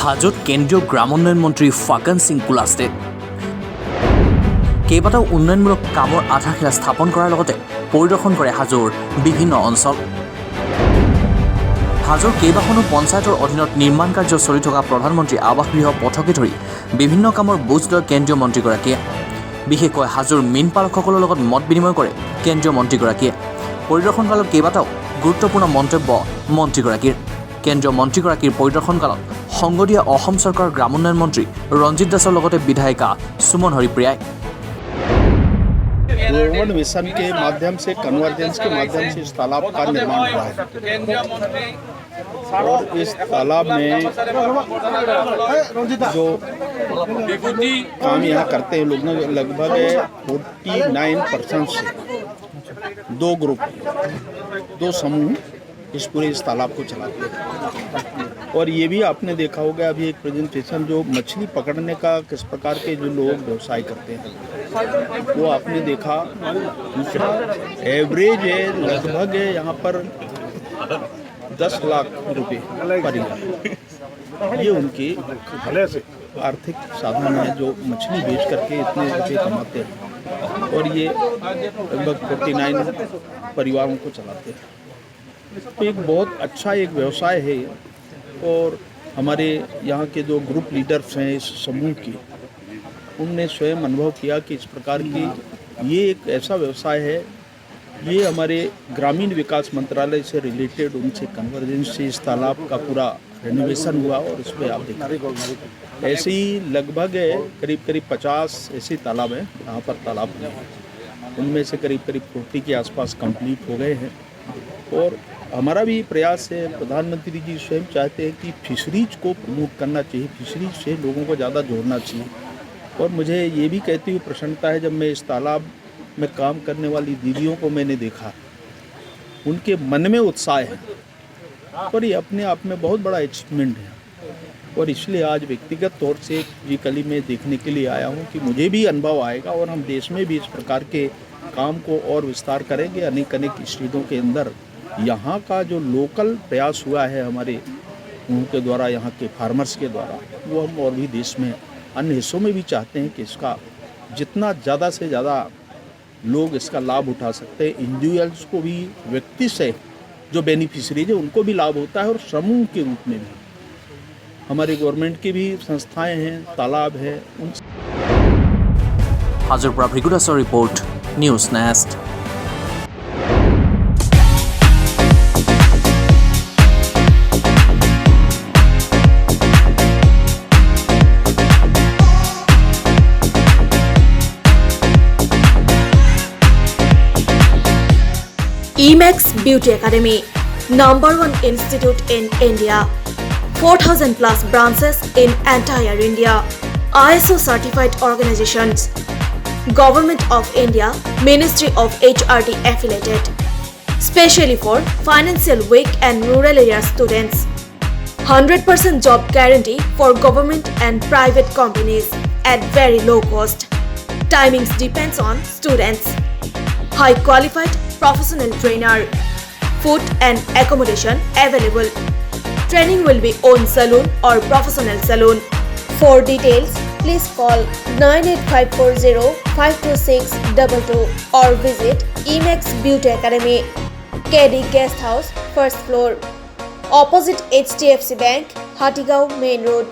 হাজোত কেন্দ্ৰীয় গ্ৰামোন্নয়ন মন্ত্ৰী ফাকান সিং কুলাষ্টে কেইবাটাও উন্নয়নমূলক কামৰ আধাৰশিলা স্থাপন কৰাৰ লগতে পৰিদৰ্শন কৰে হাজোৰ বিভিন্ন অঞ্চল। হাজোৰ কেইবাখনো পঞ্চায়তৰ অধীনত নিৰ্মাণ কাৰ্য চলি থকা প্ৰধানমন্ত্ৰী আৱাস গৃহ পথকে ধৰি বিভিন্ন কামৰ বুজ লয় কেন্দ্ৰীয় মন্ত্ৰীগৰাকীয়ে। বিশেষকৈ হাজোৰ মীনপালকসকলৰ লগত মত বিনিময় কৰে কেন্দ্ৰীয় মন্ত্ৰীগৰাকীয়ে। পৰিদৰ্শনকালত কেইবাটাও গুৰুত্বপূৰ্ণ মন্তব্য মন্ত্ৰীগৰাকীৰ। কেন্দ্ৰীয় মন্ত্ৰীগৰাকীৰ পৰিদৰ্শনকালত সংগ দিয়া অসম চৰকাৰৰ গ্ৰামোন্নয়ন মন্ত্ৰী ৰঞ্জিত দাসৰ লগতে বিধায়িকা সুমন হৰিপ্ৰিয়াই गवर्नमेंट मिशन के माध्यम से कन्वर्जेंस के माध्यम से इस तालाब का निर्माण हुआ है और इस तालाब में जो काम यहाँ करते हैं लोग लगभग 49% से दो ग्रुप दो समूह इस पूरे इस तालाब को चलाते हैं। और ये भी आपने देखा होगा अभी एक प्रेजेंटेशन जो मछली पकड़ने का किस प्रकार के जो लोग व्यवसाय करते हैं वो आपने देखा। एवरेज है लगभग यहाँ पर 10 लाख रुपए परिवार, ये उनकी आर्थिक साधन है जो मछली बेच करके इतने रुपये कमाते हैं और ये लगभग 49 परिवारों को चलाते हैं। तो एक बहुत अच्छा एक व्यवसाय है और हमारे यहाँ के जो ग्रुप लीडर्स हैं इस समूह की उनने स्वयं अनुभव किया कि इस प्रकार की ये एक ऐसा व्यवसाय है, ये हमारे ग्रामीण विकास मंत्रालय से रिलेटेड उनसे कन्वर्जेंस से इस तालाब का पूरा रेनोवेशन हुआ और इसमें आप देख रहे हैं ऐसे ही लगभग करीब 50 ऐसे तालाब हैं यहाँ पर तालाब बने हैं। उनमें से करीब 40 के आसपास कंप्लीट हो गए हैं और हमारा भी प्रयास है। प्रधानमंत्री जी स्वयं चाहते हैं कि फिशरीज को प्रमोट करना चाहिए, फिशरीज से लोगों को ज़्यादा जोड़ना चाहिए। और मुझे ये भी कहती हुई प्रसन्नता है जब मैं इस तालाब में काम करने वाली दीदियों को मैंने देखा, उनके मन में उत्साह है और ये अपने आप में बहुत बड़ा अचीवमेंट है। और इसलिए आज व्यक्तिगत तौर से फिजिकली मैं देखने के लिए आया हूँ कि मुझे भी अनुभव आएगा और हम देश में भी इस प्रकार के काम को और विस्तार करेंगे। अनेक स्टेटों के अंदर यहाँ का जो लोकल प्रयास हुआ है हमारे उनके द्वारा, यहाँ के फार्मर्स के द्वारा, वो हम और भी देश में अन्य हिस्सों में भी चाहते हैं कि इसका जितना ज़्यादा से ज़्यादा लोग इसका लाभ उठा सकते हैं। इंडिविजुअल्स को भी, व्यक्ति से जो बेनिफिशरीज है उनको भी लाभ होता है और समूह के रूप में भी हमारे गवर्नमेंट की भी संस्थाएं हैं, तालाब है। उन हाजोर পৰা ভৃগু দাসৰ report, news next. Emax Beauty Academy, #1 institute in India, 4,000 plus branches in entire India, ISO certified organizations, Government of India, Ministry of HRD affiliated, specially for financial weak and rural area students, 100% job guarantee for government and private companies at very low cost. Timings depends on students. High qualified professional trainer, food and accommodation available. Training will be on saloon or professional saloon. For details, please call 98540-52622 or visit Emax Beauty Academy, KD Guest House, first floor, opposite HDFC Bank, Hatigao Main Road.